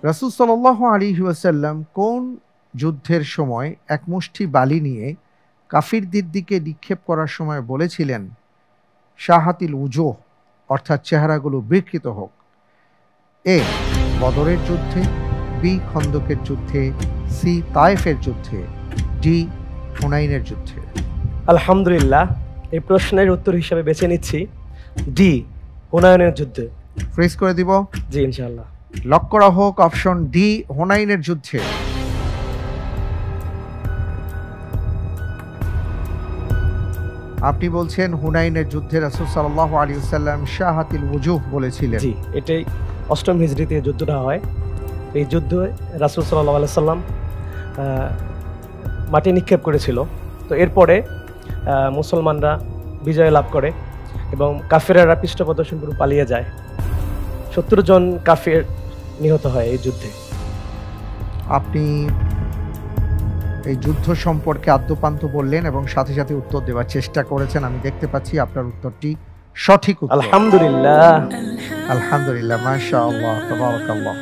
রাসূল সাল্লাল্লাহু আলাইহি ওয়াসাল্লাম কোন যুদ্ধের সময় এক মুষ্টি বালি নিয়ে কাফিরদের দিকে নিক্ষেপ করার সময় বলেছিলেন, শাহাতিল উজুহ, অর্থাৎ চেহারাগুলো বিকৃত হোক? এ বদরের যুদ্ধে, বি খন্দকের যুদ্ধে, সি তায়েফের যুদ্ধে, ডি হুনাইনের যুদ্ধে। আলহামদুলিল্লাহ, এই প্রশ্নের উত্তর হিসেবে বেছে নিচ্ছি ডি, হুনায়নের যুদ্ধে। ফ্রিজ করে দিব? জি ইনশাআল্লাহ। লক করা হোক অপশন ডি, হুনাইনের যুদ্ধে। আপনি বলছেন হুনাইনের যুদ্ধে রাসূল সাল্লাল্লাহু আলাইহি ওয়াসাল্লাম শাহাতিল উজুহ বলেছিলেন। জি, এটাই 8ম হিজরিতে যুদ্ধটা হয়। এই যুদ্ধে রাসূল সাল্লাল্লাহু আলাইহি ওয়াসাল্লাম মাটি নিক্ষেপ করেছিল। তো এরপরে মুসলমানরা বিজয় লাভ করে এবং কাফেররা পৃষ্ঠপ্রদর্শন করে পালিয়ে যায়। 70 জন কাফের নিহত হয় এই যুদ্ধে। আপনি এই যুদ্ধ সম্পর্কে আদ্যপান্ত বললেন এবং সাথে সাথে উত্তর দেওয়ার চেষ্টা করেছেন। আমি দেখতে পাচ্ছি আপনার উত্তরটি সঠিক উত্তর। আলহামদুলিল্লাহ। আলহামদুলিল্লাহ, মাশাআল্লাহ, তাবারাকাল্লাহ।